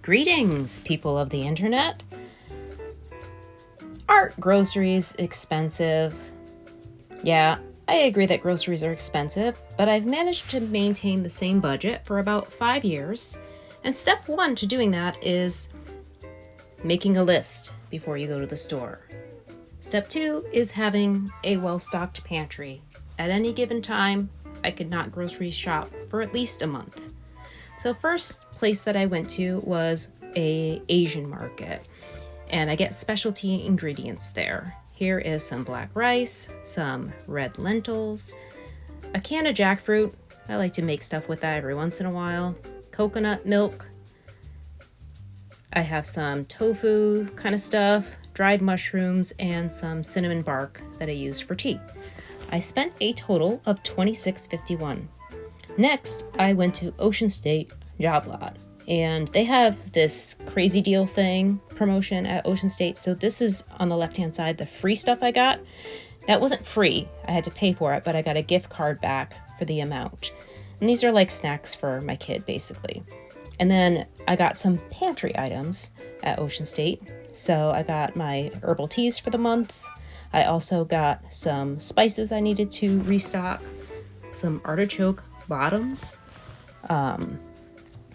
Greetings, people of the internet. Aren't groceries expensive? Yeah, I agree that groceries are expensive, but I've managed to maintain the same budget for about 5 years. And step one to doing that is making a list before you go to the store. Step two is having a well-stocked pantry. At any given time, I could not grocery shop for at least a month. So first place that I went to was a Asian market, and I get specialty ingredients there. Here is some black rice, some red lentils, a can of jackfruit. I like to make stuff with that every once in a while. Coconut milk. I have some tofu kind of stuff, dried mushrooms, and some cinnamon bark that I use for tea. I spent a total of $26.51. Next, I went to Ocean State Job Lot, and they have this crazy deal thing promotion at Ocean State. So this is on the left-hand side, the free stuff I got. Now, it wasn't free. I had to pay for it, but I got a gift card back for the amount. And these are like snacks for my kid, basically. And then I got some pantry items at Ocean State. So I got my herbal teas for the month. I also got some spices I needed to restock, some artichoke bottoms,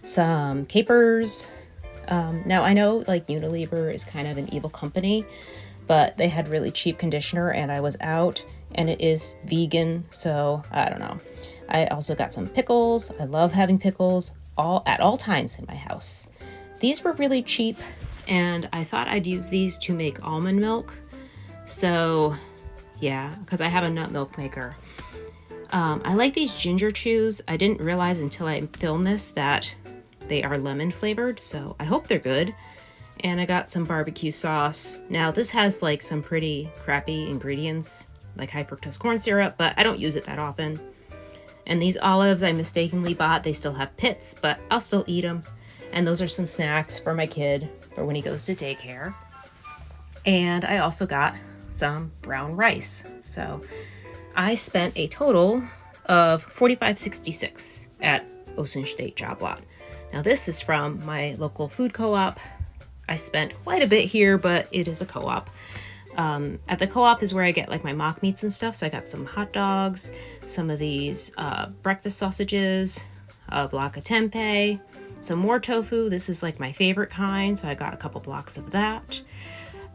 some capers. Now I know like Unilever is kind of an evil company, but they had really cheap conditioner and I was out, and it is vegan, so I don't know. I also got some pickles. I love having pickles at all times in my house. These were really cheap, and I thought I'd use these to make almond milk. So yeah, because I have a nut milk maker. I like these ginger chews. I didn't realize until I filmed this that they are lemon flavored, so I hope they're good. And I got some barbecue sauce. Now this has like some pretty crappy ingredients, like high fructose corn syrup, but I don't use it that often. And these olives I mistakenly bought. They still have pits, but I'll still eat them. And those are some snacks for my kid for when he goes to daycare. And I also got some brown rice. So I spent a total of $45.66 at Ocean State Job Lot. Now this is from my local food co-op. I spent quite a bit here, but it is a co-op. At the co-op is where I get like my mock meats and stuff. So I got some hot dogs, some of these breakfast sausages, a block of tempeh, some more tofu. This is like my favorite kind, so I got a couple blocks of that.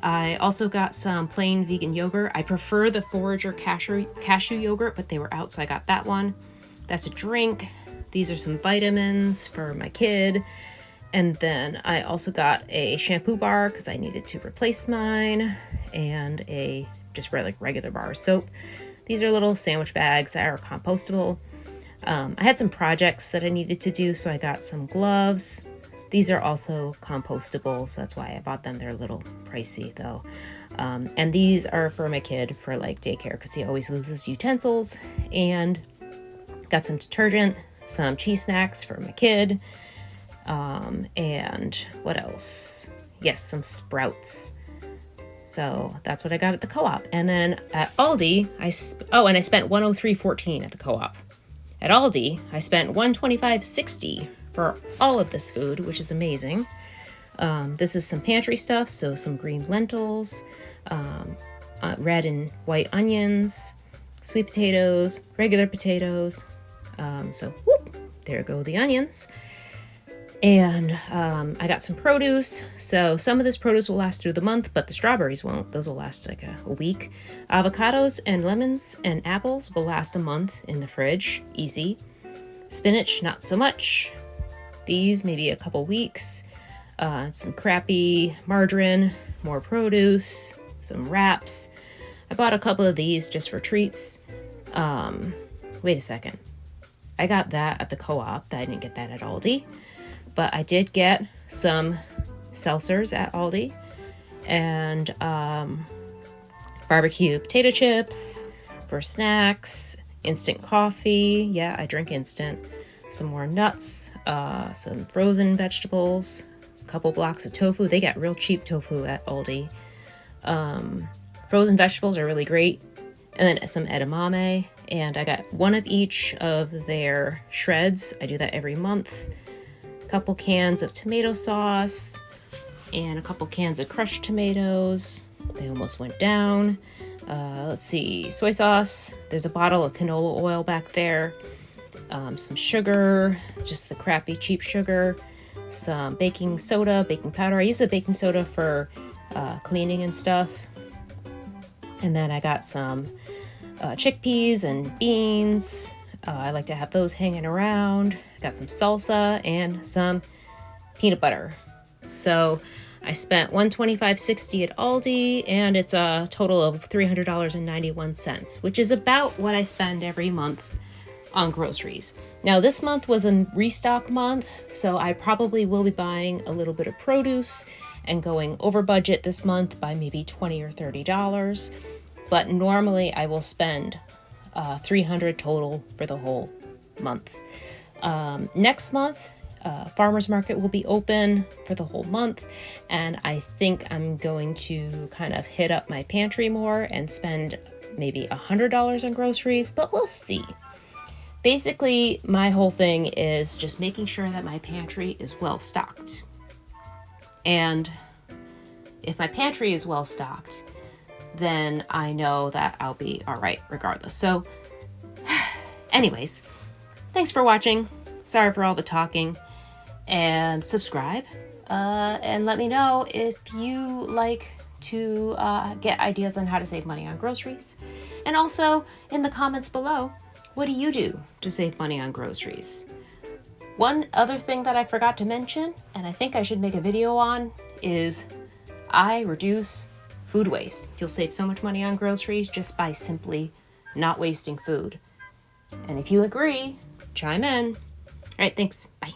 I also got some plain vegan yogurt. I prefer the Forager cashew yogurt, but they were out, so I got that one. That's a drink. These are some vitamins for my kid. And then I also got a shampoo bar because I needed to replace mine, and a just regular bar of soap. These are little sandwich bags that are compostable. I had some projects that I needed to do, so I got some gloves. These are also compostable, so that's why I bought them. They're a little pricey though. And these are for my kid for like daycare because he always loses utensils. And got some detergent, some cheese snacks for my kid. And what else? Yes, some Sprouts. So that's what I got at the co-op. And then at Aldi, I spent $103.14 at the co-op. At Aldi, I spent $125.60 for all of this food, which is amazing. This is some pantry stuff, so some green lentils, red and white onions, sweet potatoes, regular potatoes. There go the onions. And I got some produce. So some of this produce will last through the month, but the strawberries won't. Those will last like a week. Avocados and lemons and apples will last a month in the fridge. Easy. Spinach, not so much. These, maybe a couple weeks. Some crappy margarine, more produce, some wraps. I bought a couple of these just for treats. Wait a second. I got that at the co-op. I didn't get that at Aldi. But I did get some seltzers at Aldi, and barbecue potato chips for snacks, instant coffee. Yeah, I drink instant. Some more nuts, some frozen vegetables, a couple blocks of tofu. They got real cheap tofu at Aldi. Frozen vegetables are really great. And then some edamame. And I got one of each of their shreds. I do that every month. a couple cans of tomato sauce, and a couple cans of crushed tomatoes. They almost went down. Let's see, soy sauce. There's a bottle of canola oil back there. Some sugar, just the crappy cheap sugar. Some baking soda, baking powder. I use the baking soda for cleaning and stuff. And then I got some chickpeas and beans. I like to have those hanging around. Got some salsa and some peanut butter. So I spent $125.60 at Aldi, and it's a total of $300.91, which is about what I spend every month on groceries. Now this month was a restock month, so I probably will be buying a little bit of produce and going over budget this month by maybe $20 or $30. But normally I will spend $300 total for the whole month. Next month, farmers market will be open for the whole month, and I think I'm going to kind of hit up my pantry more and spend maybe $100 on groceries, but we'll see. Basically, my whole thing is just making sure that my pantry is well stocked. And if my pantry is well stocked, then I know that I'll be all right regardless. So anyways, thanks for watching. Sorry for all the talking. And subscribe. And let me know if you like to get ideas on how to save money on groceries. And also, in the comments below, what do you do to save money on groceries? One other thing that I forgot to mention, and I think I should make a video on, is I reduce food waste. You'll save so much money on groceries just by simply not wasting food. And if you agree, chime in. All right, thanks. Bye.